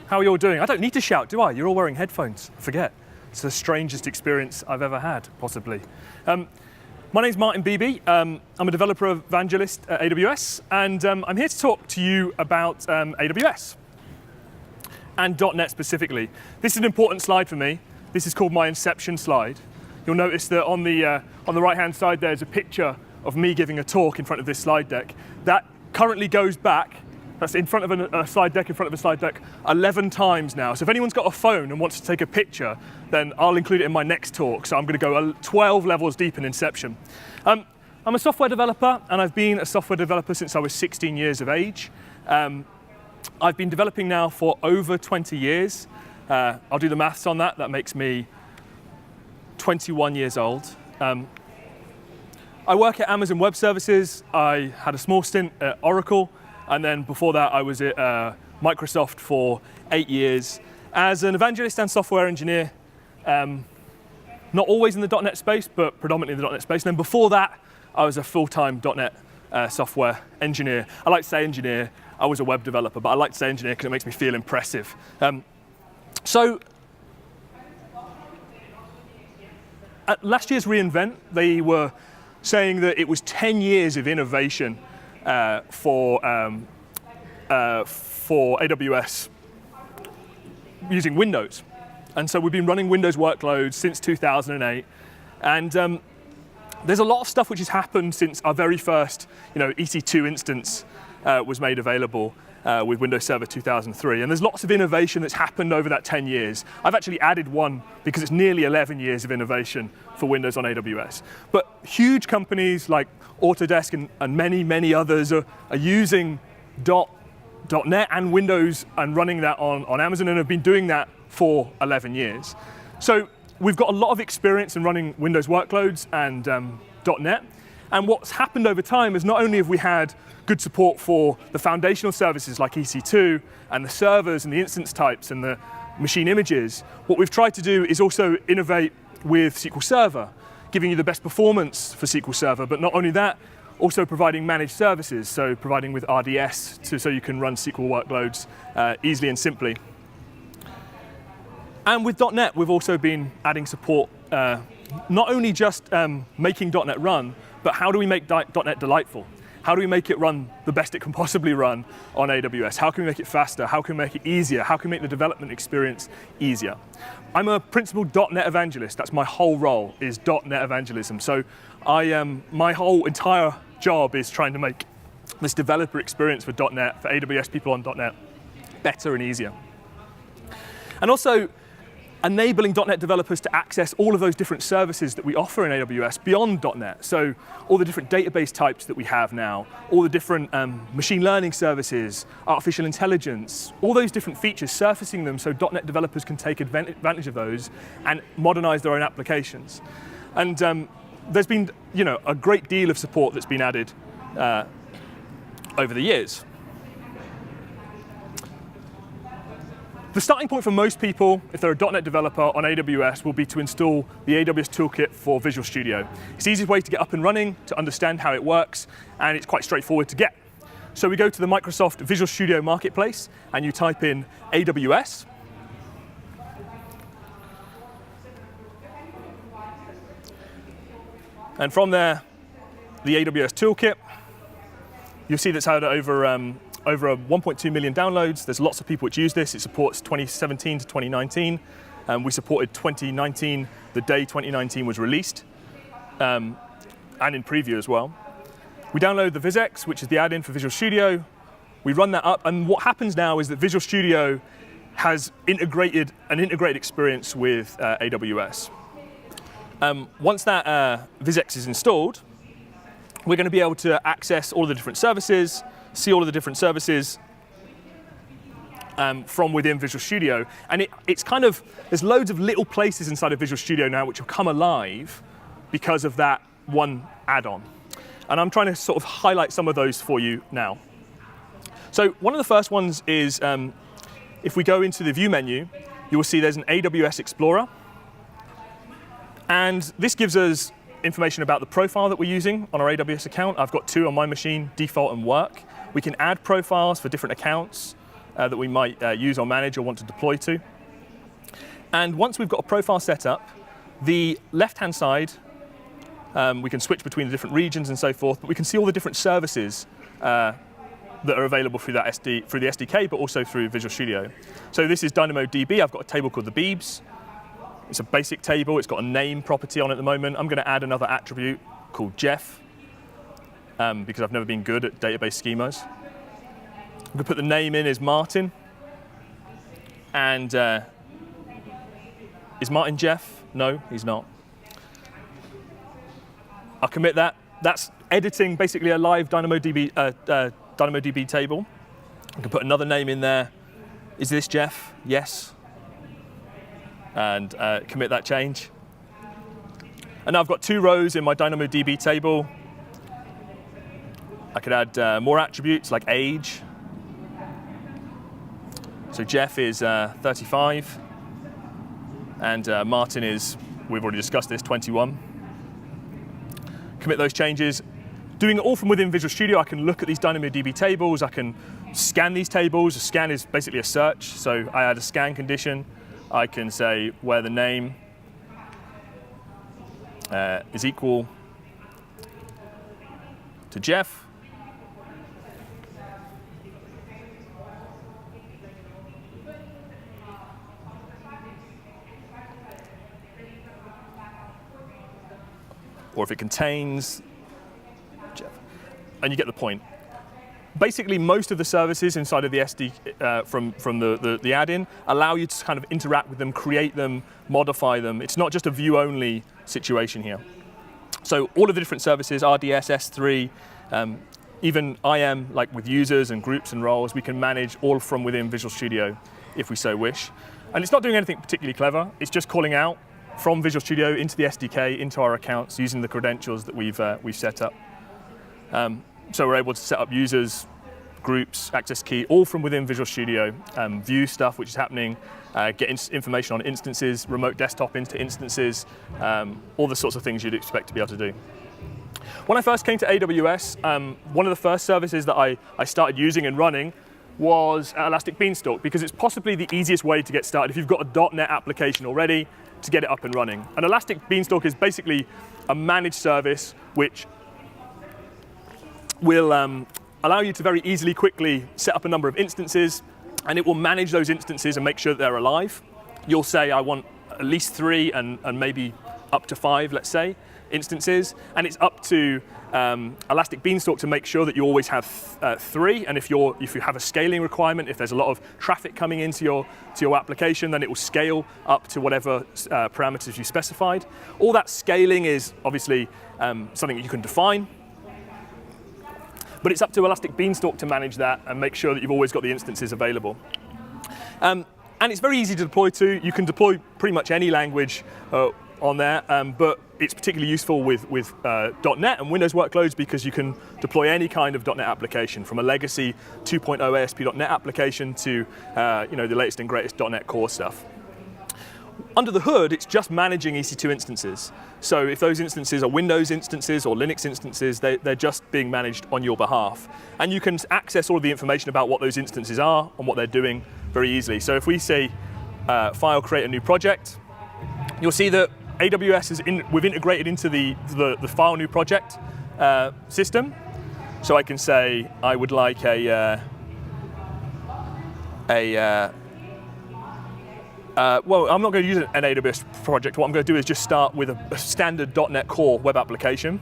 How are you all doing? I don't need to shout, do I? You're all wearing headphones. I forget. It's the strangest experience I've ever had, possibly. My name's Martin Beebe. I'm a developer evangelist at AWS, and I'm here to talk to you about AWS and .NET specifically. This is an important slide for me. This is called my inception slide. You'll notice that on the right-hand side there's a picture of me giving a talk in front of this slide deck. That currently goes back, that's in front of a slide deck, 11 times now. So if anyone's got a phone and wants to take a picture, then I'll include it in my next talk. So I'm going to go 12 levels deep in inception. I'm a software developer, and I've been a software developer since I was 16 years of age. I've been developing now for over 20 years. I'll do the maths on that. That makes me 21 years old. I work at Amazon Web Services. I had a small stint at Oracle, and then before that I was at Microsoft for 8 years as an evangelist and software engineer. Not always in the .NET space, but predominantly in the .NET space. And then before that, I was a full-time .NET software engineer. I like to say engineer. I was a web developer, but I like to say engineer because it makes me feel impressive. So at last year's reInvent, they were saying that it was 10 years of innovation for AWS using Windows. And so we've been running Windows workloads since 2008. And there's a lot of stuff which has happened since our very first EC2 instance was made available with Windows Server 2003. And there's lots of innovation that's happened over that 10 years. I've actually added one because it's nearly 11 years of innovation for Windows on AWS. But huge companies like Autodesk and many, many others are using .NET and Windows and running that on Amazon, and have been doing that for 11 years. So we've got a lot of experience in running Windows workloads and .NET. And what's happened over time is not only have we had good support for the foundational services like EC2 and the servers and the instance types and the machine images, what we've tried to do is also innovate with SQL Server, giving you the best performance for SQL Server, but not only that, also providing managed services, so providing with RDS so you can run SQL workloads easily and simply. And with .NET, we've also been adding support, not only just making .NET run, but how do we make .NET delightful? How do we make it run the best it can possibly run on AWS? How can we make it faster? How can we make it easier? How can we make the development experience easier? I'm a principal .NET evangelist. That's my whole role, is .NET evangelism. So my whole entire job is trying to make this developer experience for .NET, for AWS people on .NET, better and easier. And also, enabling .NET developers to access all of those different services that we offer in AWS beyond .NET. So all the different database types that we have now, all the different machine learning services, artificial intelligence, all those different features, surfacing them so .NET developers can take advantage of those and modernize their own applications. And there's been a great deal of support that's been added over the years. The starting point for most people, if they're a .NET developer on AWS, will be to install the AWS Toolkit for Visual Studio. It's the easiest way to get up and running, to understand how it works, and it's quite straightforward to get. So we go to the Microsoft Visual Studio Marketplace, and you type in AWS. And from there, the AWS Toolkit. You'll see that's had over 1.2 million downloads. There's lots of people which use this. It supports 2017 to 2019. We supported 2019 the day 2019 was released, and in preview as well. We download the VisX, which is the add-in for Visual Studio. We run that up, and what happens now is that Visual Studio has an integrated experience with AWS. Once that VisX is installed, we're going to be able to access all of the different services, see all of the different services from within Visual Studio. And it's kind of, there's loads of little places inside of Visual Studio now which will come alive because of that one add-on. And I'm trying to sort of highlight some of those for you now. So one of the first ones is, if we go into the View menu, you will see there's an AWS Explorer. And this gives us information about the profile that we're using on our AWS account. I've got two on my machine, default and work. We can add profiles for different accounts. that we might use or manage or want to deploy to. And once we've got a profile set up, the left-hand side, we can switch between the different regions and so forth, but we can see all the different services that are available through the SDK, but also through Visual Studio. So this is DynamoDB. I've got a table called the Beebs. It's a basic table. It's got a name property on it at the moment. I'm going to add another attribute called Jeff, because I've never been good at database schemas. I'm going to put the name in as Martin. And is Martin Jeff? No, he's not. I'll commit that. That's editing basically a live DynamoDB table. I can put another name in there. Is this Jeff? Yes. And commit that change. And now I've got 2 rows in my DynamoDB table. I could add more attributes like age. So Jeff is 35. And Martin is, we've already discussed this, 21. Commit those changes. Doing it all from within Visual Studio, I can look at these DynamoDB tables. I can scan these tables. A scan is basically a search. So I add a scan condition. I can say where the name is equal to Jeff. Or if it contains Jeff. And you get the point. Basically, most of the services inside of the SD from the add-in allow you to kind of interact with them, create them, modify them. It's not just a view-only situation here. So all of the different services, RDS, S3, even IAM, like with users and groups and roles, we can manage all from within Visual Studio if we so wish. And it's not doing anything particularly clever. It's just calling out from Visual Studio into the SDK, into our accounts, using the credentials that we've set up. So we're able to set up users, groups, access key, all from within Visual Studio, view stuff which is happening, get information on instances, remote desktop into instances, all the sorts of things you'd expect to be able to do. When I first came to AWS, one of the first services that I started using and running was Elastic Beanstalk, because it's possibly the easiest way to get started if you've got a .NET application already to get it up and running. And Elastic Beanstalk is basically a managed service which will allow you to very easily, quickly set up a number of instances, and it will manage those instances and make sure that they're alive. You'll say, I want at least 3 and maybe up to 5, let's say, instances, and it's up to Elastic Beanstalk to make sure that you always have 3, and if you have a scaling requirement, if there's a lot of traffic coming into your application, then it will scale up to whatever parameters you specified. All that scaling is obviously something that you can define, but it's up to Elastic Beanstalk to manage that and make sure that you've always got the instances available. And it's very easy to deploy to. You can deploy pretty much any language on there, but it's particularly useful with .NET and Windows workloads because you can deploy any kind of .NET application, from a legacy 2.0 ASP.NET application to the latest and greatest .NET Core stuff. Under the hood, it's just managing EC2 instances. So if those instances are Windows instances or Linux instances, they're just being managed on your behalf. And you can access all of the information about what those instances are and what they're doing very easily. So if we say file, create a new project, you'll see that AWS we've integrated into the file new project system. So I can say I would like well, I'm not going to use an AWS project. What I'm going to do is just start with a standard .NET Core web application.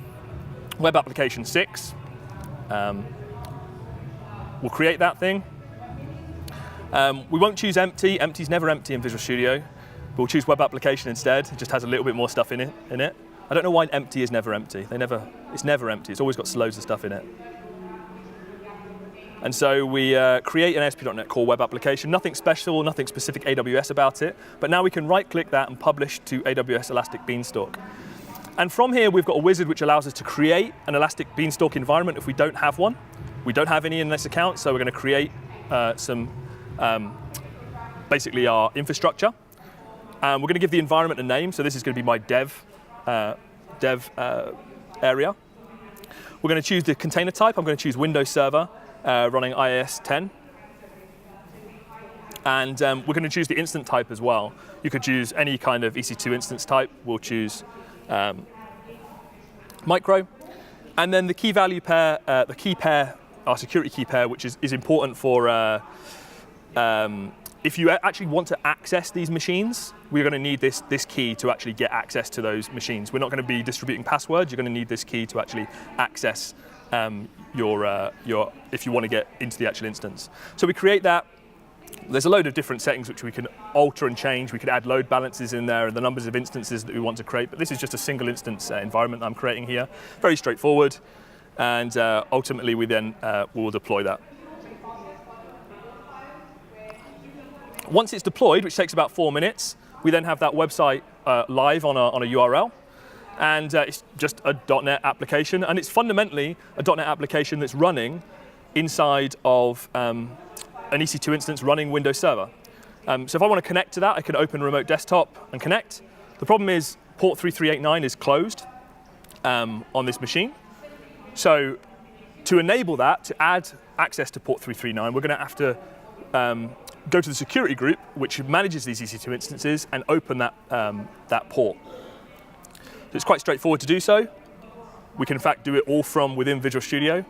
Web application 6. We'll create that thing. We won't choose empty. Empty's never empty in Visual Studio. But we'll choose web application instead. It just has a little bit more stuff in it. I don't know why empty is never empty. It's never empty. It's always got loads of stuff in it. And so we create an ASP.NET Core web application. Nothing special, nothing specific AWS about it. But now we can right-click that and publish to AWS Elastic Beanstalk. And from here, we've got a wizard which allows us to create an Elastic Beanstalk environment if we don't have one. We don't have any in this account, so we're going to create basically our infrastructure. We're going to give the environment a name. So this is going to be my dev area. We're going to choose the container type. I'm going to choose Windows Server running IIS 10. And we're going to choose the instance type as well. You could choose any kind of EC2 instance type. We'll choose micro. And then the key value pair, the key pair, our security key pair, which is important for if you actually want to access these machines, we're going to need this key to actually get access to those machines. We're not going to be distributing passwords. You're going to need this key to actually access your if you want to get into the actual instance. So we create that. There's a load of different settings which we can alter and change. We could add load balances in there and the numbers of instances that we want to create. But this is just a single instance environment I'm creating here. Very straightforward. And ultimately, we then will deploy that. Once it's deployed, which takes about 4 minutes, we then have that website live on a URL. And it's just a .NET application. And it's fundamentally a .NET application that's running inside of an EC2 instance running Windows Server. So if I want to connect to that, I can open Remote Desktop and connect. The problem is port 3389 is closed on this machine. So to enable that, to add access to port 339, we're going to have to go to the security group, which manages these EC2 instances, and open that, that port. So it's quite straightforward to do so. We can, in fact, do it all from within Visual Studio.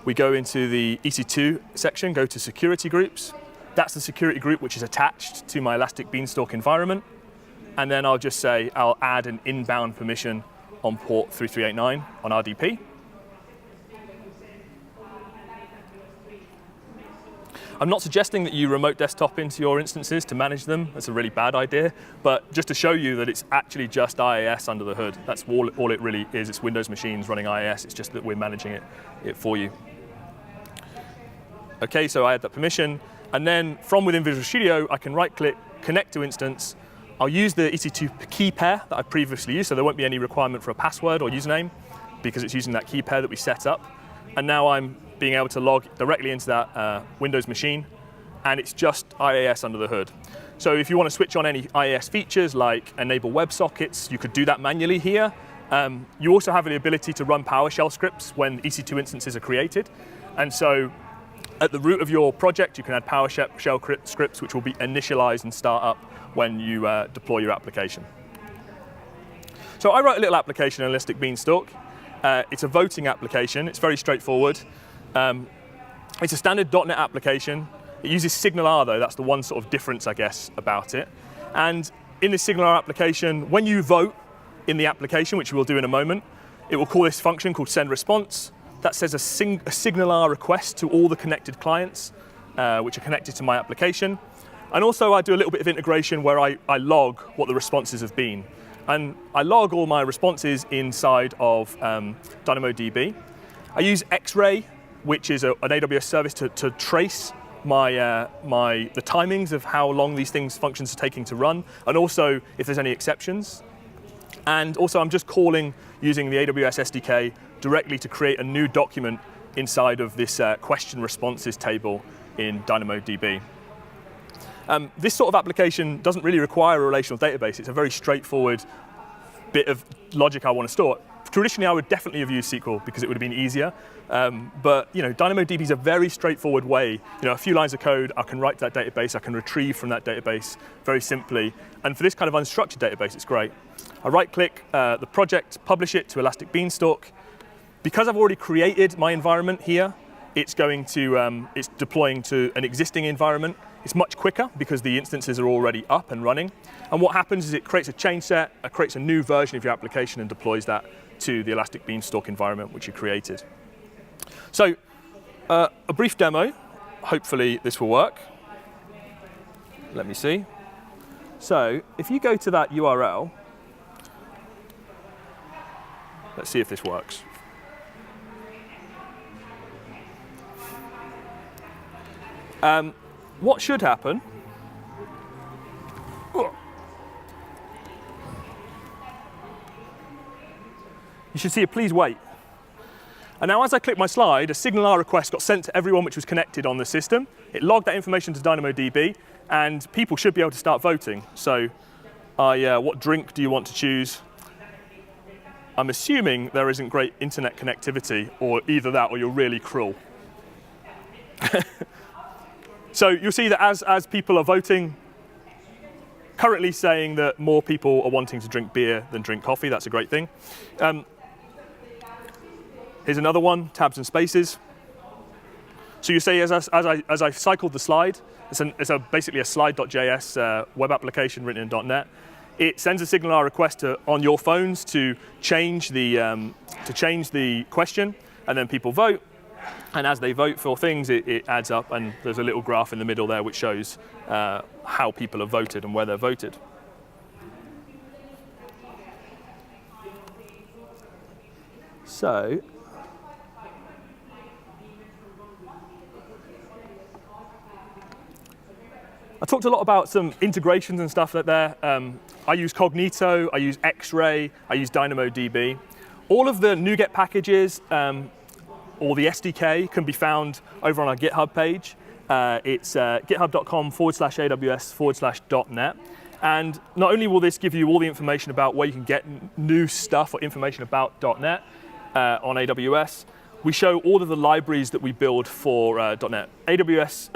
We go into the EC2 section, go to security groups. That's the security group which is attached to my Elastic Beanstalk environment. And then I'll just say I'll add an inbound permission on port 3389 on RDP. I'm not suggesting that you remote desktop into your instances to manage them. That's a really bad idea. But just to show you that it's actually just IIS under the hood. That's all it really is. It's Windows machines running IIS. It's just that we're managing it for you. OK, so I add that permission. And then from within Visual Studio, I can right-click, connect to instance. I'll use the EC2 key pair that I previously used, so there won't be any requirement for a password or username because it's using that key pair that we set up. And now I'm being able to log directly into that Windows machine, and it's just IIS under the hood. So if you want to switch on any IIS features like enable WebSockets, you could do that manually here. You also have the ability to run PowerShell scripts when EC2 instances are created. And so at the root of your project, you can add PowerShell scripts which will be initialized and start up when you deploy your application. So I wrote a little application in Elastic Beanstalk. It's a voting application. It's very straightforward. It's a standard .NET application. It uses SignalR, though. That's the one sort of difference, I guess, about it. And in the SignalR application, when you vote in the application, which we'll do in a moment, it will call this function called sendResponse. That says a SignalR request to all the connected clients, which are connected to my application. And also, I do a little bit of integration where I log what the responses have been. And I log all my responses inside of DynamoDB. I use X-Ray, which is an AWS service to trace the timings of how long these functions are taking to run, and also if there's any exceptions. And also, I'm just calling using the AWS SDK directly to create a new document inside of this question responses table in DynamoDB. This sort of application doesn't really require a relational database. It's a very straightforward bit of logic I want to store. Traditionally, I would definitely have used SQL because it would have been easier. But DynamoDB is a very straightforward way. A few lines of code, I can write to that database, I can retrieve from that database very simply. And for this kind of unstructured database, it's great. I right-click the project, publish it to Elastic Beanstalk. Because I've already created my environment here, it's deploying to an existing environment. It's much quicker because the instances are already up and running. And what happens is it creates a change set, it creates a new version of your application and deploys that to the Elastic Beanstalk environment which you created. So a brief demo. Hopefully this will work. Let me see. So if you go to that URL, let's see if this works. What should happen? You should see a please wait. And now as I click my slide, a SignalR request got sent to everyone which was connected on the system. It logged that information to DynamoDB, and people should be able to start voting. So what drink do you want to choose? I'm assuming there isn't great internet connectivity, or either that or you're really cruel. So you'll see that as people are voting, currently saying that more people are wanting to drink beer than drink coffee. That's a great thing. Here's another one, tabs and spaces. So you see, as I cycled the slide, it's basically a slide.js web application written in .NET. It sends a SignalR request on your phones to change the question, and then people vote. And as they vote for things, it adds up, and there's a little graph in the middle there which shows how people have voted and where they're voted. So I talked a lot about some integrations and stuff like there. I use Cognito, I use X-Ray, I use DynamoDB. All of the NuGet packages or the SDK can be found over on our GitHub page. It's github.com/AWS/.NET. And not only will this give you all the information about where you can get new stuff or information about .NET on AWS, we show all of the libraries that we build for .NET. AWS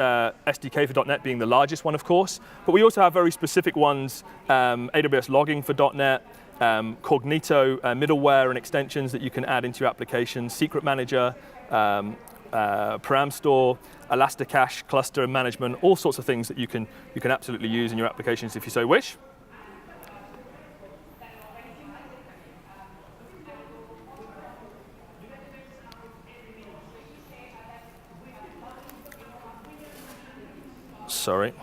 SDK for .NET being the largest one, of course, but we also have very specific ones, AWS logging for .NET, Cognito middleware and extensions that you can add into your application, Secret Manager, Param Store, Elasticache cluster management, all sorts of things that you can absolutely use in your applications if you so wish. Sorry.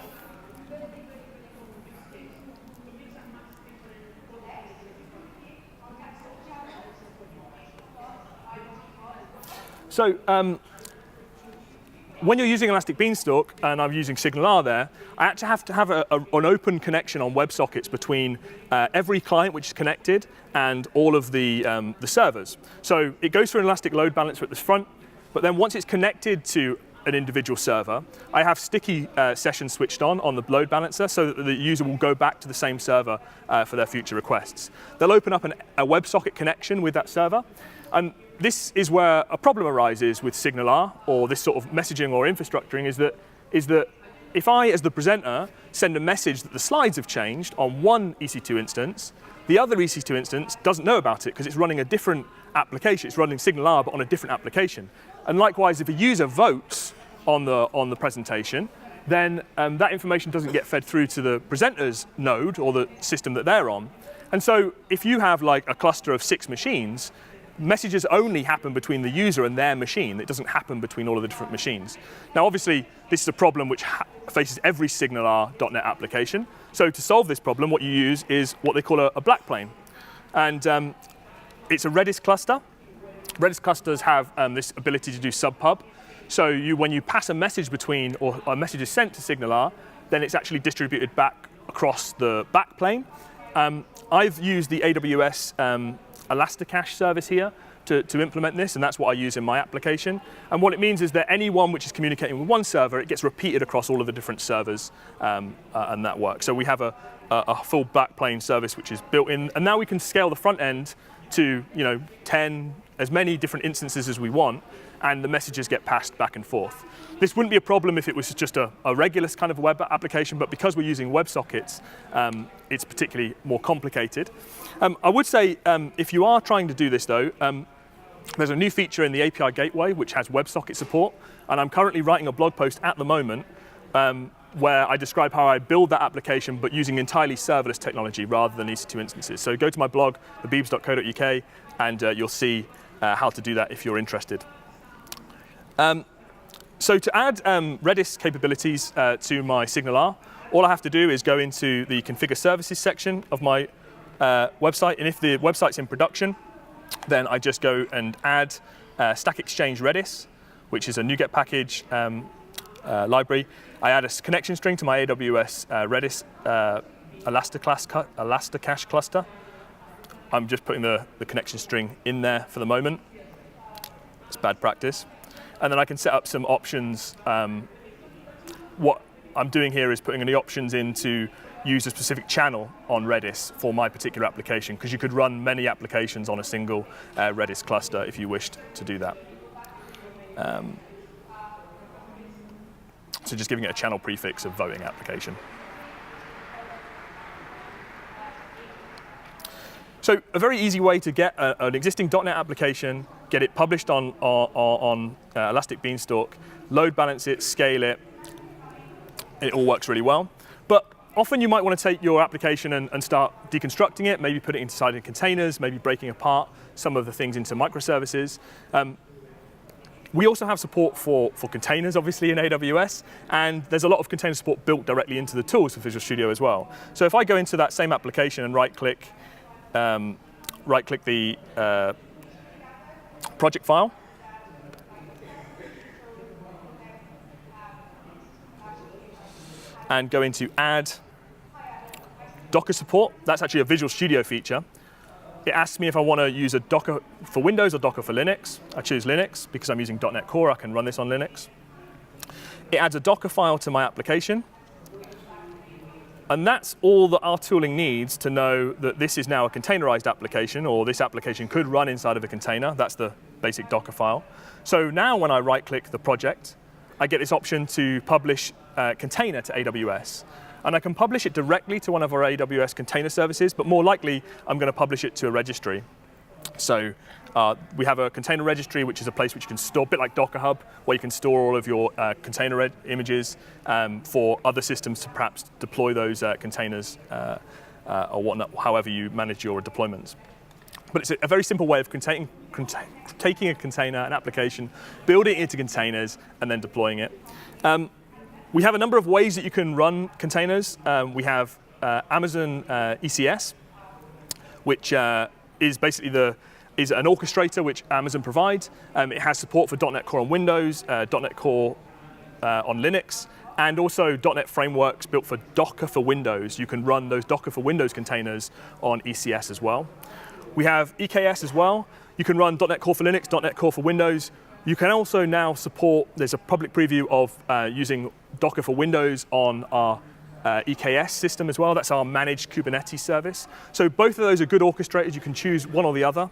So when you're using Elastic Beanstalk, and I'm using SignalR there, I actually have to have an open connection on WebSockets between every client which is connected and all of the servers. So it goes through an Elastic load balancer at the front, but then once it's connected to an individual server, I have sticky sessions switched on the load balancer so that the user will go back to the same server for their future requests. They'll open up a WebSocket connection with that server, and this is where a problem arises with SignalR, or this sort of messaging or infrastructuring, is that if I, as the presenter, send a message that the slides have changed on one EC2 instance, the other EC2 instance doesn't know about it because it's running a different application. It's running SignalR, but on a different application. And likewise, if a user votes on the presentation, then that information doesn't get fed through to the presenter's node or the system that they're on. And so if you have like a cluster of 6 machines, messages only happen between the user and their machine. It doesn't happen between all of the different machines. Now, obviously, this is a problem which faces every SignalR.NET application. So to solve this problem, what you use is what they call a black plane. And it's a Redis cluster. Redis clusters have this ability to do subpub. So when you pass a message between, or a message is sent to SignalR, then it's actually distributed back across the backplane. I've used the AWS Elasticache service here to implement this, and that's what I use in my application. And what it means is that anyone which is communicating with one server, it gets repeated across all of the different servers, and that works. So we have a full backplane service which is built in, and now we can scale the front end to 10, as many different instances as we want, and the messages get passed back and forth. This wouldn't be a problem if it was just a regular kind of web application, but because we're using WebSockets, it's particularly more complicated. I would say if you are trying to do this though, there's a new feature in the API gateway which has WebSocket support, and I'm currently writing a blog post at the moment where I describe how I build that application but using entirely serverless technology rather than EC2 instances. So go to my blog, thebeebs.co.uk, and you'll see how to do that if you're interested. So to add Redis capabilities to my SignalR, all I have to do is go into the Configure Services section of my website, and if the website's in production, then I just go and add Stack Exchange Redis, which is a NuGet package library. I add a connection string to my AWS Redis Elasticache cluster. I'm just putting the connection string in there for the moment. It's bad practice. And then I can set up some options. What I'm doing here is putting any options in to use a specific channel on Redis for my particular application, because you could run many applications on a single Redis cluster if you wished to do that. So just giving it a channel prefix of voting application. So a very easy way to get an existing .NET application, get it published on Elastic Beanstalk, load balance it, scale it. It all works really well. But often you might want to take your application and start deconstructing it, maybe put it inside containers, maybe breaking apart some of the things into microservices. We also have support for containers, obviously, in AWS, and there's a lot of container support built directly into the tools for Visual Studio as well. So if I go into that same application and right-click the project file, and go into Add Docker support, that's actually a Visual Studio feature. It asks me if I want to use a Docker for Windows or Docker for Linux. I choose Linux because I'm using .NET Core. I can run this on Linux. It adds a Docker file to my application. And that's all that our tooling needs to know that this is now a containerized application, or this application could run inside of a container. That's the basic Docker file. So now when I right-click the project, I get this option to publish container to AWS. And I can publish it directly to one of our AWS container services, but more likely, I'm going to publish it to a registry. So we have a container registry, which is a place which you can store, a bit like Docker Hub, where you can store all of your container images for other systems to perhaps deploy those containers or whatnot, however you manage your deployments. But it's a very simple way of taking a container, an application, building it into containers, and then deploying it. We have a number of ways that you can run containers. We have Amazon ECS, which is basically is an orchestrator which Amazon provides. It has support for .NET Core on Windows, .NET Core on Linux, and also .NET frameworks built for Docker for Windows. You can run those Docker for Windows containers on ECS as well. We have EKS as well. You can run .NET Core for Linux, .NET Core for Windows. You can also now support, there's a public preview of using Docker for Windows on our EKS system as well. That's our managed Kubernetes service. So both of those are good orchestrators. You can choose one or the other.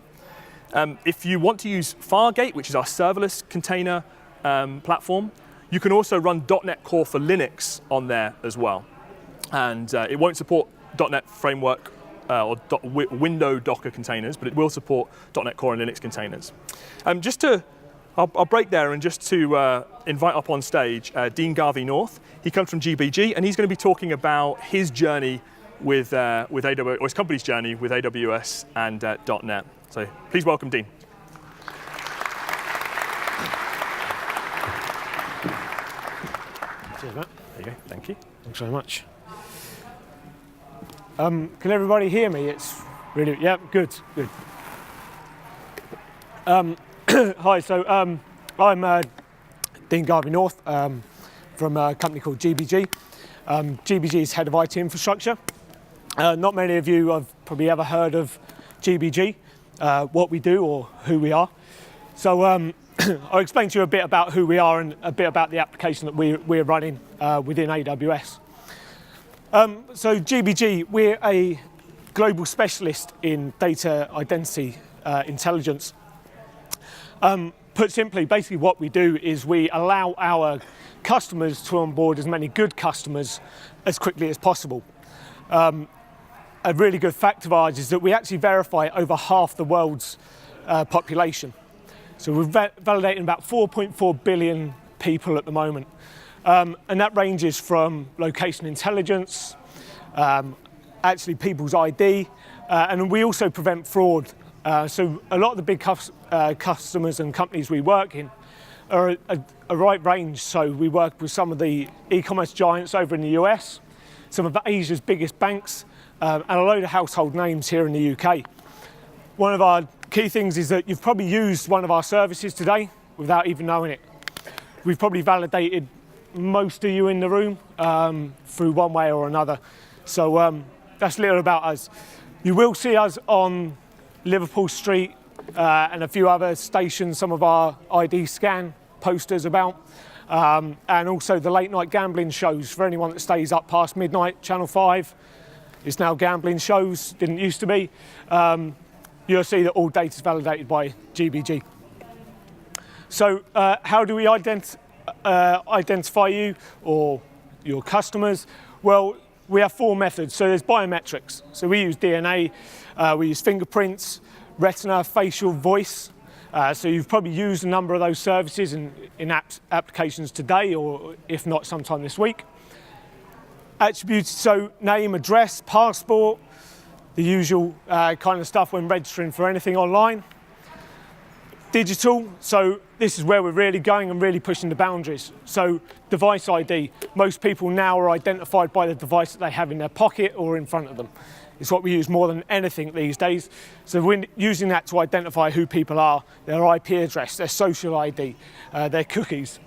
If you want to use Fargate, which is our serverless container platform, you can also run .NET Core for Linux on there as well. And it won't support .NET Framework or window Docker containers, but it will support .NET Core and Linux containers. I'll break there and just to invite up on stage Dean Garvey-North. He comes from GBG, and he's going to be talking about his journey with AWS, or his company's journey with AWS and .NET. So please welcome Dean. Cheers, Matt. There you go. Thank you. Thanks very much. Can everybody hear me? It's really, yeah, good. Hi, so I'm Dean Garvey-North from a company called GBG. GBG is head of IT infrastructure. Not many of you have probably ever heard of GBG, what we do or who we are. So I'll explain to you a bit about who we are and a bit about the application that we're running within AWS. So GBG, we're a global specialist in data identity intelligence. Put simply, basically what we do is we allow our customers to onboard as many good customers as quickly as possible. A really good fact of ours is that we actually verify over half the world's population. So we're validating about 4.4 billion people at the moment. And that ranges from location intelligence, actually people's ID, and we also prevent fraud. So a lot of the big customers and companies we work in are a right range. So we work with some of the e-commerce giants over in the US, some of Asia's biggest banks, and a load of household names here in the UK. One of our key things is that you've probably used one of our services today without even knowing it. We've probably validated most of you in the room through one way or another. So that's a little about us. You will see us on Liverpool Street and a few other stations, some of our ID scan posters about, and also the late night gambling shows for anyone that stays up past midnight. Channel 5 is now gambling shows, didn't used to be. You'll see that all data is validated by GBG. So how do we identify you or your customers? Well, we have 4 methods. So there's biometrics. So we use DNA, we use fingerprints, retina, facial, voice. So you've probably used a number of those services in applications today, or if not, sometime this week. Attributes, so name, address, passport, the usual kind of stuff when registering for anything online. Digital, so this is where we're really going and really pushing the boundaries. So device ID, most people now are identified by the device that they have in their pocket or in front of them. It's what we use more than anything these days. So we're using that to identify who people are, their IP address, their social ID, their cookies.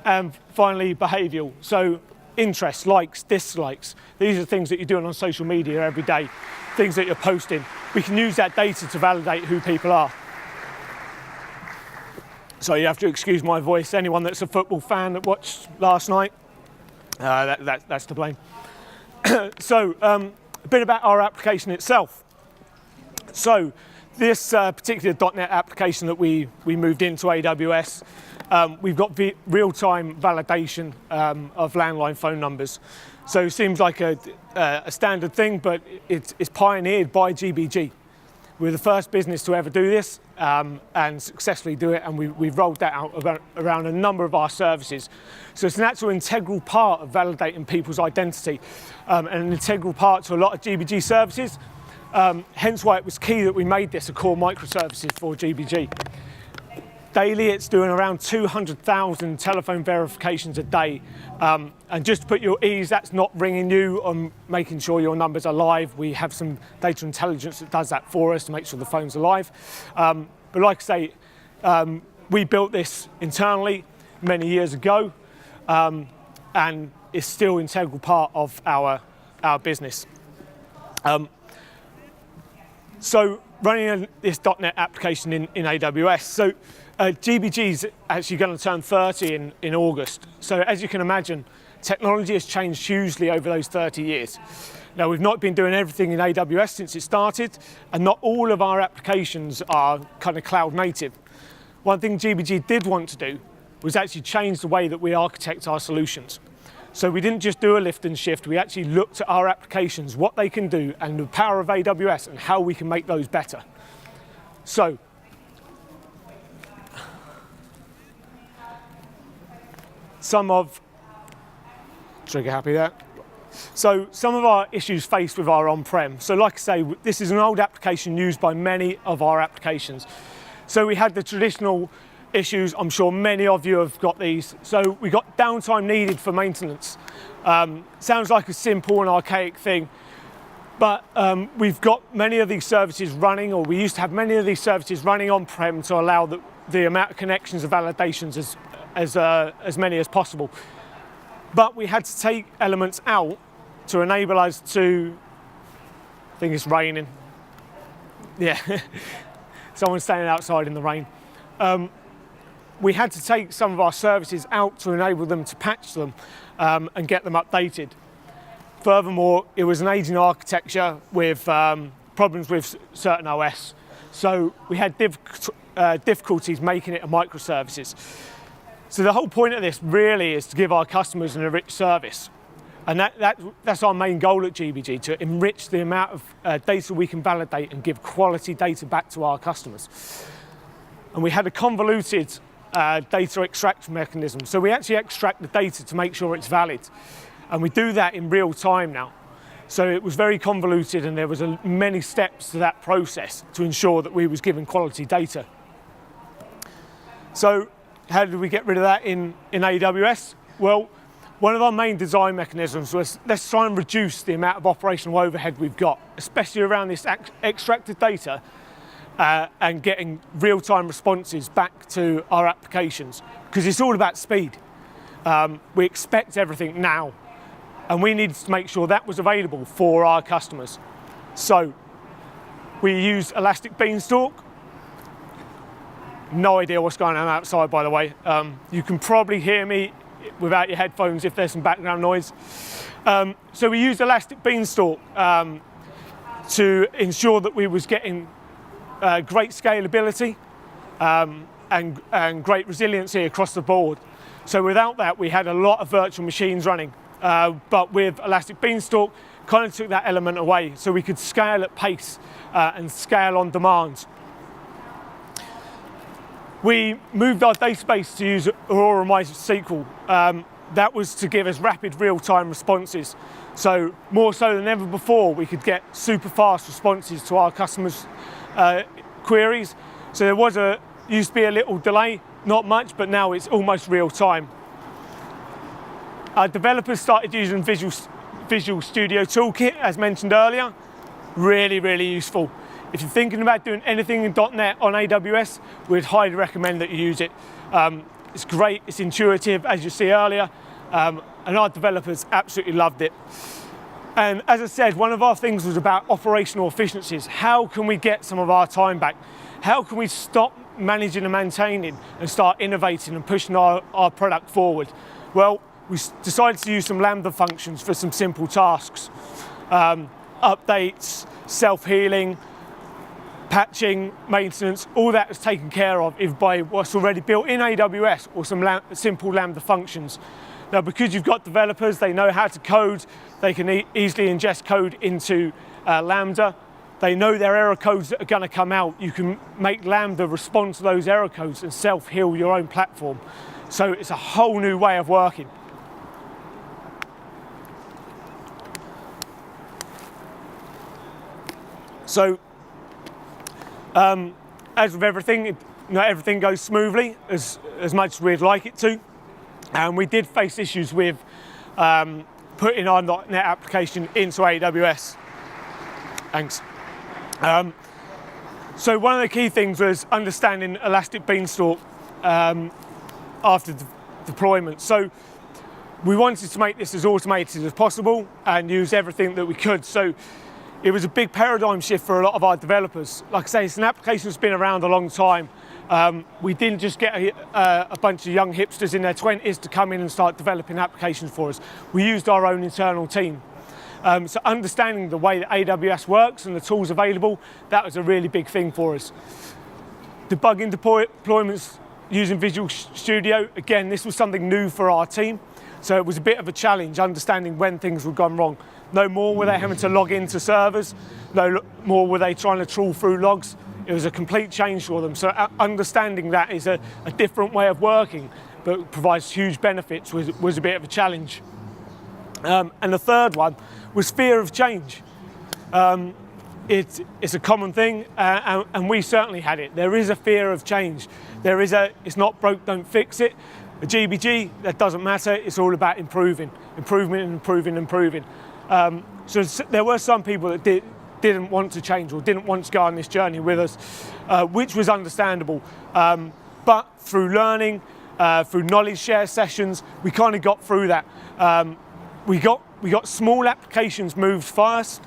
And finally, behavioural. So interests, likes, dislikes. These are things that you're doing on social media every day, things that you're posting. We can use that data to validate who people are. So you have to excuse my voice. Anyone that's a football fan that watched last night, that's to blame. So a bit about our application itself. So this particular .NET application that we moved into AWS, we've got real-time validation of landline phone numbers. So it seems like a standard thing, but it's pioneered by GBG. We're the first business to ever do this and successfully do it, and we've rolled that out around a number of our services. So it's an actual integral part of validating people's identity and an integral part to a lot of GBG services, hence why it was key that we made this a core microservices for GBG. Daily, it's doing around 200,000 telephone verifications a day. And just to put you at ease, that's not ringing you on making sure your numbers are live. We have some data intelligence that does that for us to make sure the phone's alive. But like I say, we built this internally many years ago, and it's still an integral part of our business. So running this .NET application in AWS. So GBG is actually going to turn 30 in August. So as you can imagine, technology has changed hugely over those 30 years. Now, we've not been doing everything in AWS since it started, and not all of our applications are kind of cloud native. One thing GBG did want to do was actually change the way that we architect our solutions. So we didn't just do a lift and shift, we actually looked at our applications, what they can do, and the power of AWS and how we can make those better. So, trigger happy there. So some of our issues faced with our on-prem. So like I say, this is an old application used by many of our applications. So we had the traditional issues. I'm sure many of you have got these. So we got downtime needed for maintenance. Sounds like a simple and archaic thing, but we've got many of these services running, or we used to have many of these services running on-prem to allow the amount of connections and validations as many as possible. But we had to take elements out to enable us to, I think it's raining. Yeah, someone's standing outside in the rain. We had to take some of our services out to enable them to patch them and get them updated. Furthermore, it was an aging architecture with problems with certain OS. So we had difficulties making it a microservices. So the whole point of this really is to give our customers an enriched service. And that's our main goal at GBG, to enrich the amount of data we can validate and give quality data back to our customers. And we had a convoluted data extraction mechanism. So we actually extract the data to make sure it's valid. And we do that in real time now. So it was very convoluted, and there was many steps to that process to ensure that we was giving quality data. So how did we get rid of that in AWS? Well, one of our main design mechanisms was, let's try and reduce the amount of operational overhead we've got, especially around this extracted data and getting real-time responses back to our applications, because it's all about speed. We expect everything now, and we needed to make sure that was available for our customers. So we used Elastic Beanstalk. No idea what's going on outside, by the way. You can probably hear me without your headphones if there's some background noise. So we used Elastic Beanstalk to ensure that we was getting great scalability and great resiliency across the board. So without that, we had a lot of virtual machines running. But with Elastic Beanstalk, kind of took that element away, so we could scale at pace and scale on demand. We moved our database to use Aurora MySQL. That was to give us rapid real-time responses. So more so than ever before, we could get super fast responses to our customers' queries. So there used to be a little delay, not much, but now it's almost real time. Our developers started using Visual Studio Toolkit, as mentioned earlier. Really, really useful. If you're thinking about doing anything in .NET on AWS, we'd highly recommend that you use it. It's great, it's intuitive, as you see earlier, and our developers absolutely loved it. And as I said, one of our things was about operational efficiencies. How can we get some of our time back? How can we stop managing and maintaining and start innovating and pushing our product forward? Well, we decided to use some Lambda functions for some simple tasks. Updates, self-healing, patching, maintenance, all that is taken care of either by what's already built in AWS or some simple Lambda functions. Now, because you've got developers, they know how to code, they can easily ingest code into Lambda. They know their error codes that are going to come out. You can make Lambda respond to those error codes and self-heal your own platform. So it's a whole new way of working. So, as with everything, everything goes smoothly as much as we'd like it to. And we did face issues with putting our .NET application into AWS. Thanks. So one of the key things was understanding Elastic Beanstalk after deployment. So we wanted to make this as automated as possible and use everything that we could. So it was a big paradigm shift for a lot of our developers. Like I say, it's an application that's been around a long time. We didn't just get a bunch of young hipsters in their 20s to come in and start developing applications for us. We used our own internal team. So understanding the way that AWS works and the tools available, that was a really big thing for us. Debugging deployments using Visual Studio, again, this was something new for our team. So it was a bit of a challenge understanding when things were gone wrong. No more were they having to log into servers, no more were they trying to trawl through logs. It was a complete change for them. So understanding that is a different way of working, but provides huge benefits was a bit of a challenge. And the third one was fear of change. It's a common thing, and we certainly had it. There is a fear of change. It's not broke, don't fix it. A GBG, that doesn't matter. It's all about improving. So there were some people that didn't want to change or didn't want to go on this journey with us, which was understandable. But through learning, through knowledge share sessions, we kind of got through that. We got small applications moved fast.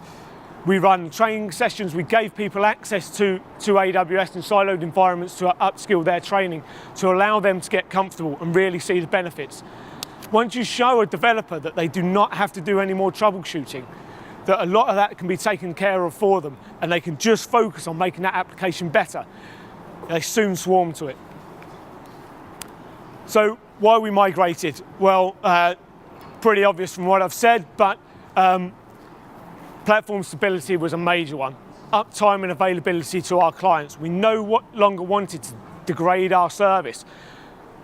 We run training sessions. We gave people access to AWS in siloed environments to upskill their training, to allow them to get comfortable and really see the benefits. Once you show a developer that they do not have to do any more troubleshooting, that a lot of that can be taken care of for them, and they can just focus on making that application better, they soon swarm to it. So why we migrated? Well, pretty obvious from what I've said, but platform stability was a major one. Uptime and availability to our clients. We no longer wanted to degrade our service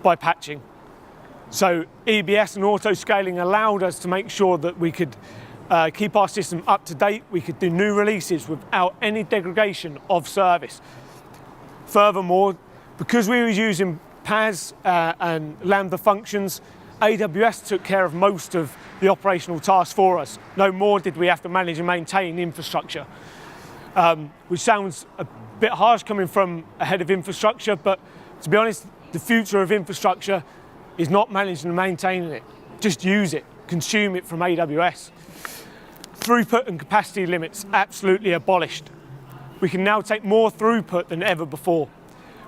by patching. So EBS and auto-scaling allowed us to make sure that we could keep our system up to date. We could do new releases without any degradation of service. Furthermore, because we were using PaaS and Lambda functions, AWS took care of most of the operational tasks for us. No more did we have to manage and maintain infrastructure, which sounds a bit harsh coming from a head of infrastructure, but to be honest, the future of infrastructure is not managing and maintaining it. Just use it, consume it from AWS. Throughput and capacity limits absolutely abolished. We can now take more throughput than ever before.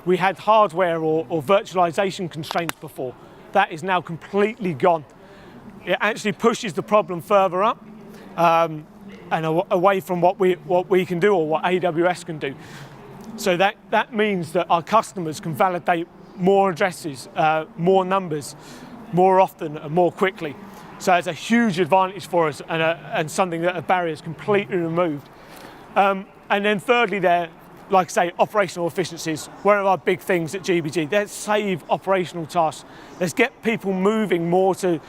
We had hardware or virtualization constraints before. That is now completely gone. It actually pushes the problem further up and away from what we can do or what AWS can do. So that means that our customers can validate more addresses, more numbers, more often and more quickly. So it's a huge advantage for us and something that a barrier is completely removed. And then thirdly there, like I say, operational efficiencies. One of our big things at GBG, let's save operational tasks. Let's get people moving more to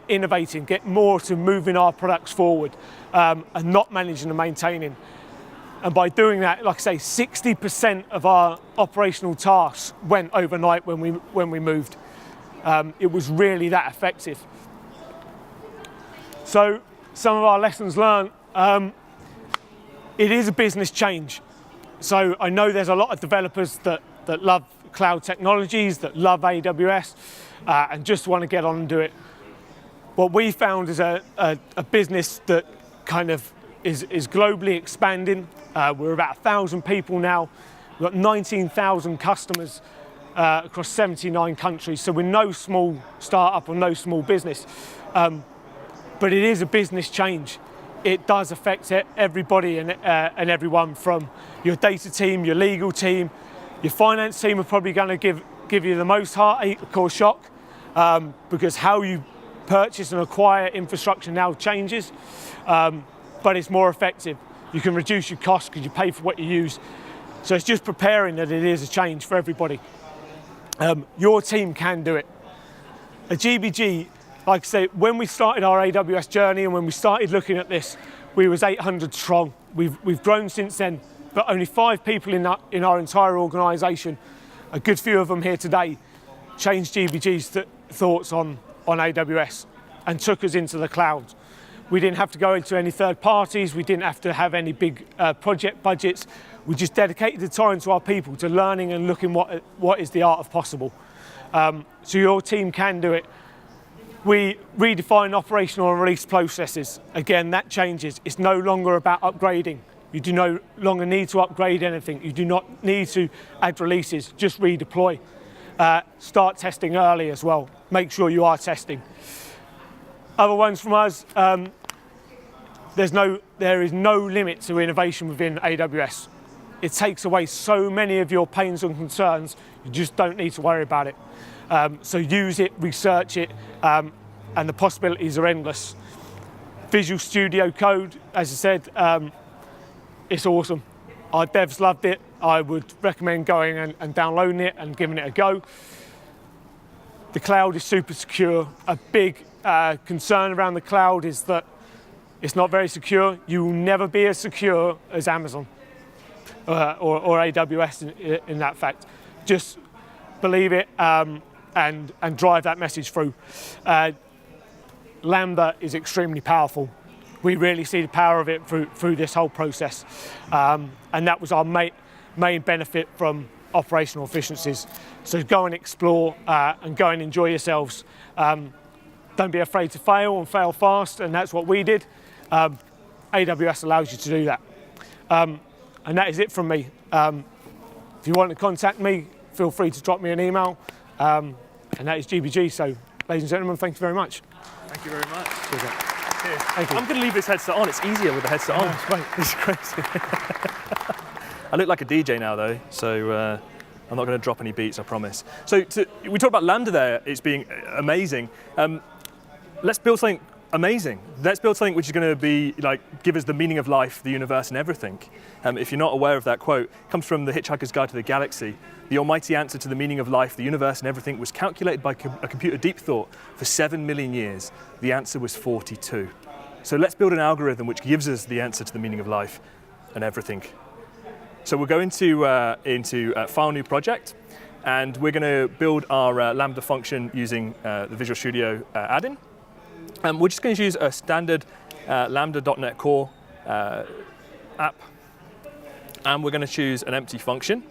innovating, get more to moving our products forward and not managing and maintaining. And by doing that, like I say, 60% of our operational tasks went overnight when we moved. It was really that effective. So some of our lessons learned, it is a business change. So I know there's a lot of developers that love cloud technologies, that love AWS, and just want to get on and do it. What we found is a business that kind of is globally expanding. We're about 1,000 people now. We've got 19,000 customers across 79 countries. So we're no small startup or no small business. But it is a business change. It does affect everybody and everyone, from your data team, your legal team, your finance team are probably going to give you the most heartache or shock because how you purchase and acquire infrastructure now changes, but it's more effective. You can reduce your costs because you pay for what you use. So it's just preparing that it is a change for everybody. Your team can do it. At GBG, like I say, when we started our AWS journey and when we started looking at this, we was 800 strong. We've grown since then, but only 5 people in our entire organisation, a good few of them here today, changed GBG's thoughts on AWS and took us into the cloud. We didn't have to go into any third parties. We didn't have to have any big project budgets. We just dedicated the time to our people, to learning and looking what is the art of possible. So your team can do it. We redefine operational and release processes. Again, that changes. It's no longer about upgrading. You do no longer need to upgrade anything. You do not need to add releases, just redeploy. Start testing early as well. Make sure you are testing. Other ones from us, there is no limit to innovation within AWS. It takes away so many of your pains and concerns, you just don't need to worry about it. So use it, research it, and the possibilities are endless. Visual Studio Code, as I said, it's awesome. Our devs loved it. I would recommend going and downloading it and giving it a go. The cloud is super secure. A big concern around the cloud is that it's not very secure. You will never be as secure as Amazon or AWS in that fact. Just believe it and drive that message through. Lambda is extremely powerful. We really see the power of it through this whole process. And that was our main benefit from operational efficiencies. So go and explore and go and enjoy yourselves. Don't be afraid to fail and fail fast, and that's what we did. AWS allows you to do that. And that is it from me. If you want to contact me, feel free to drop me an email. And that is GBG. So, ladies and gentlemen, thank you very much. Thank you very much. Cheers. Thank you. I'm going to leave this headset on. It's easier with the headset on. That's great. It's crazy. I look like a DJ now, though, so I'm not going to drop any beats, I promise. So we talked about Lambda there. It's being amazing. Let's build something amazing. Let's build something which is going to be give us the meaning of life, the universe, and everything. If you're not aware of that quote, it comes from The Hitchhiker's Guide to the Galaxy. The almighty answer to the meaning of life, the universe, and everything was calculated by a computer deep thought for 7 million years. The answer was 42. So let's build an algorithm which gives us the answer to the meaning of life and everything. So we'll go into File New Project, and we're going to build our Lambda function using the Visual Studio add-in. We're just going to use a standard Lambda.NET Core app, and we're going to choose an empty function.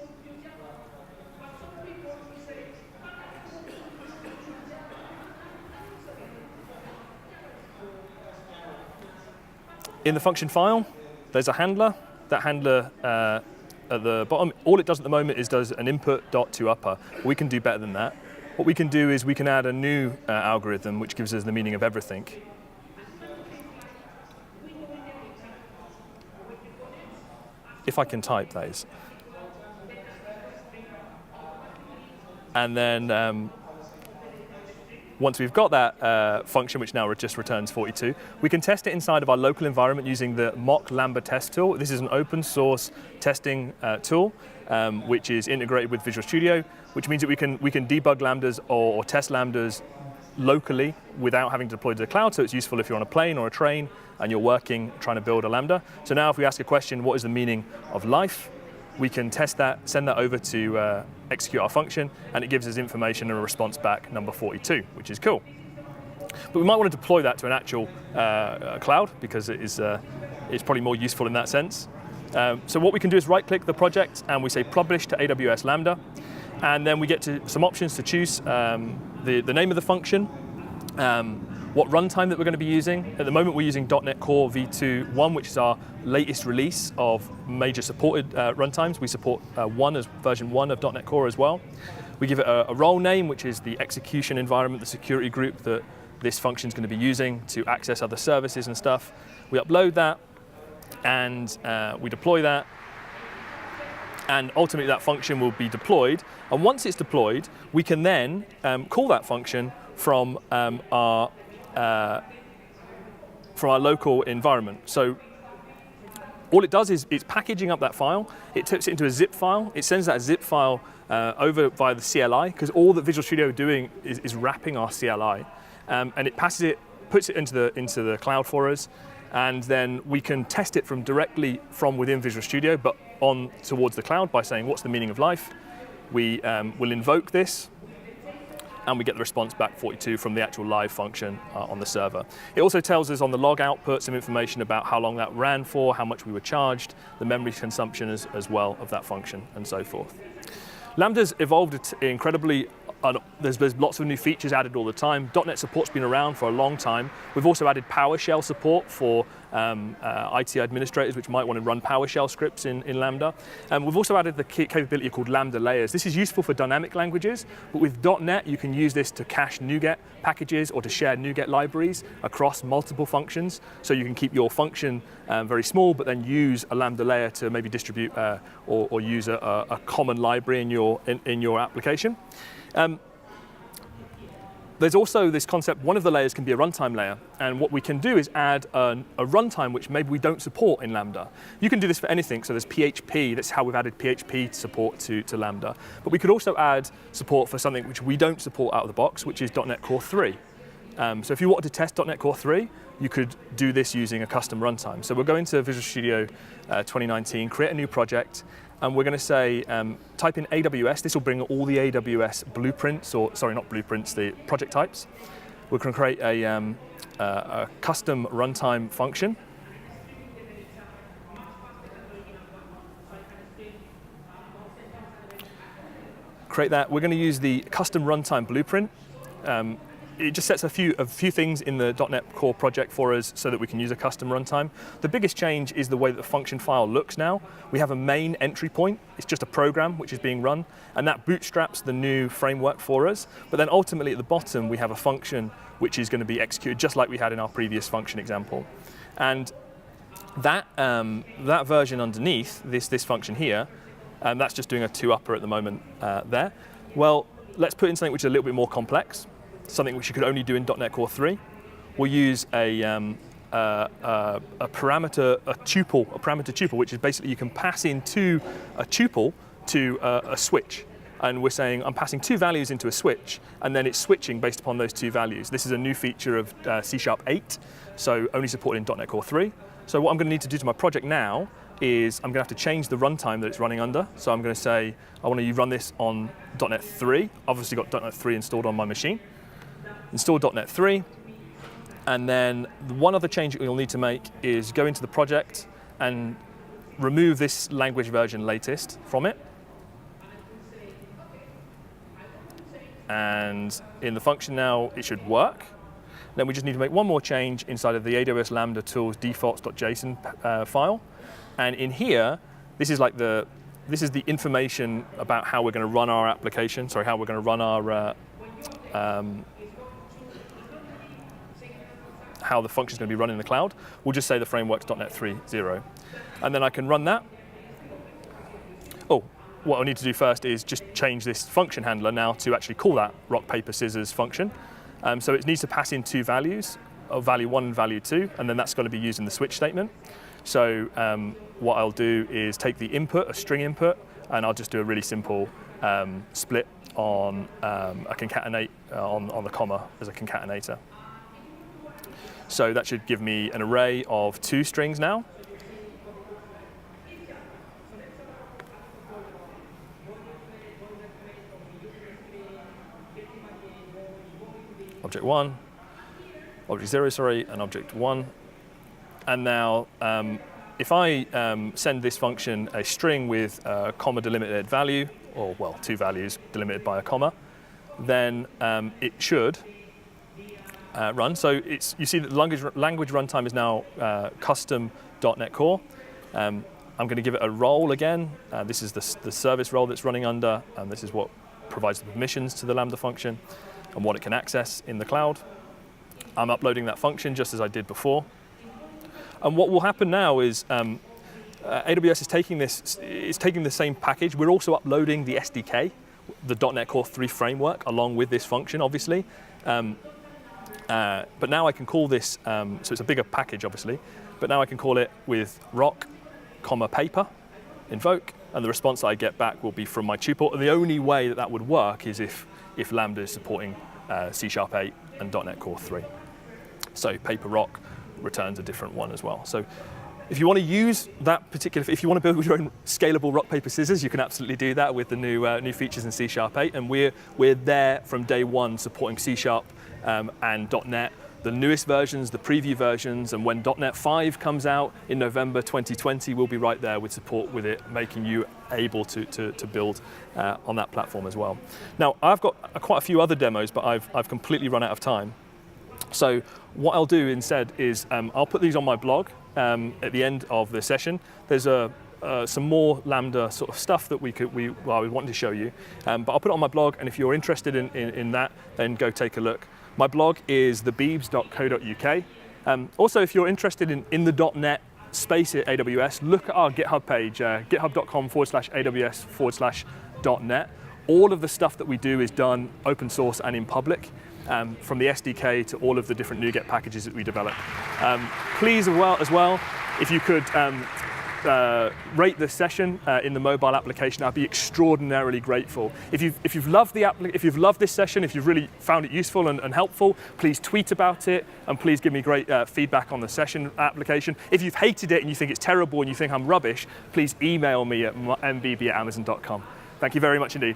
In the function file, there's a handler. That handler at the bottom, all it does at the moment is does an input.toUpper. We can do better than that. What we can do is we can add a new algorithm which gives us the meaning of everything. If I can type, that is. And then once we've got that function, which now just returns 42, we can test it inside of our local environment using the mock Lambda test tool. This is an open source testing tool, which is integrated with Visual Studio, which means that we can debug Lambdas or test Lambdas locally without having to deploy to the cloud. So it's useful if you're on a plane or a train and you're working, trying to build a Lambda. So now if we ask a question, what is the meaning of life? We can test that, send that over to execute our function, and it gives us information and a response back, number 42, which is cool. But we might want to deploy that to an actual cloud, because it's probably more useful in that sense. So what we can do is right-click the project, and we say publish to AWS Lambda, and then we get to some options to choose the name of the function, what runtime that we're going to be using. At the moment, we're using .NET Core v2.1, which is our latest release of major supported runtimes. We support version 1 of .NET Core as well. We give it a role name, which is the execution environment, the security group that this function is going to be using to access other services and stuff. We upload that, and we deploy that. And ultimately, that function will be deployed. And once it's deployed, we can then call that function from our local environment. So all it does is it's packaging up that file. It turns it into a zip file. It sends that zip file over via the CLI, because all that Visual Studio is doing is wrapping our CLI, and it passes it, puts it into the cloud for us, and then we can test it directly from within Visual Studio, but on towards the cloud by saying, what's the meaning of life? We will invoke this, and we get the response back 42 from the actual live function on the server. It also tells us on the log output some information about how long that ran for, how much we were charged, the memory consumption as well of that function, and so forth. Lambda's evolved incredibly. There's lots of new features added all the time. .NET support's been around for a long time. We've also added PowerShell support for IT administrators which might want to run PowerShell scripts in Lambda. We've also added the capability called Lambda layers. This is useful for dynamic languages, but with .NET you can use this to cache NuGet packages or to share NuGet libraries across multiple functions. So you can keep your function very small, but then use a Lambda layer to maybe distribute or use a common library in your application. There's also this concept, one of the layers can be a runtime layer, and what we can do is add a runtime which maybe we don't support in Lambda. You can do this for anything, so there's PHP, that's how we've added PHP support to Lambda. But we could also add support for something which we don't support out of the box, which is .NET Core 3. So if you wanted to test .NET Core 3, you could do this using a custom runtime. So we'll go into Visual Studio 2019, create a new project, and we're going to say, type in AWS. This will bring all the AWS blueprints, not blueprints, the project types. We're going to create a custom runtime function. Create that. We're going to use the custom runtime blueprint. It just sets a few things in the .NET Core project for us so that we can use a custom runtime. The biggest change is the way that the function file looks now. We have a main entry point. It's just a program which is being run, and that bootstraps the new framework for us. But then ultimately at the bottom, we have a function which is going to be executed just like we had in our previous function example. And that version underneath, this function here, that's just doing a 2-upper at the moment there. Well, let's put in something which is a little bit more complex. Something which you could only do in .NET Core 3. We'll use a parameter tuple, which is basically you can pass into a tuple to a switch. And we're saying I'm passing 2 values into a switch, and then it's switching based upon those 2 values. This is a new feature of C# 8, so only supported in .NET Core 3. So what I'm going to need to do to my project now is I'm going to have to change the runtime that it's running under. So I'm going to say I want to run this on .NET 3. Obviously got .NET 3 installed on my machine. Install .NET 3, and then one other change that you'll need to make is go into the project and remove this language version latest from it. And in the function now, it should work. Then we just need to make one more change inside of the AWS Lambda tools defaults.json file. And in here, this is the information about how we're going to run our application, how we're going to run our how the function is going to be run in the cloud. We'll just say the framework's .NET 3.0. And then I can run that. Oh, what I need to do first is just change this function handler now to actually call that rock, paper, scissors function. So it needs to pass in 2 values, value 1 and value 2, and then that's going to be used in the switch statement. So what I'll do is take the input, a string input, and I'll just do a really simple split on a concatenate on the comma as a concatenator. So that should give me an array of 2 strings now. Object 1, object 0, sorry, and object 1. And now, if I send this function a string with a comma delimited value, or well, 2 values delimited by a comma, then it should run. So you see that the language runtime is now custom .NET Core. I'm going to give it a role again. This is the service role that's running under, and this is what provides the permissions to the Lambda function and what it can access in the cloud. I'm uploading that function just as I did before. And what will happen now is AWS is taking the same package. We're also uploading the SDK, the .NET Core 3 framework, along with this function, obviously. But now I can call this, so it's a bigger package, obviously, but now I can call it with rock, comma, paper, invoke, and the response I get back will be from my tuple. And the only way that would work is if Lambda is supporting C#8 and .NET Core 3. So paper rock returns a different one as well. So if you want to use that particular, if you want to build your own scalable rock, paper, scissors, you can absolutely do that with the new features in C#8. And we're there from day one supporting C# and .NET, the newest versions, the preview versions, and when .NET 5 comes out in November 2020, we'll be right there with support with it, making you able to build on that platform as well. Now, I've got quite a few other demos, but I've completely run out of time. So what I'll do instead is I'll put these on my blog at the end of the session. There's some more Lambda sort of stuff that I would want to show you, but I'll put it on my blog, and if you're interested in that, then go take a look. My blog is thebeebs.co.uk. Also, if you're interested in the .NET space at AWS, look at our GitHub page, github.com/AWS/.NET. All of the stuff that we do is done open source and in public, from the SDK to all of the different NuGet packages that we develop. Please, as well, if you could rate this session in the mobile application, I'd be extraordinarily grateful. If you've loved this session, if you've really found it useful and helpful, please tweet about it, and please give me great feedback on the session application. If you've hated it and you think it's terrible and you think I'm rubbish, please email me at mbb@amazon.com. Thank you very much indeed.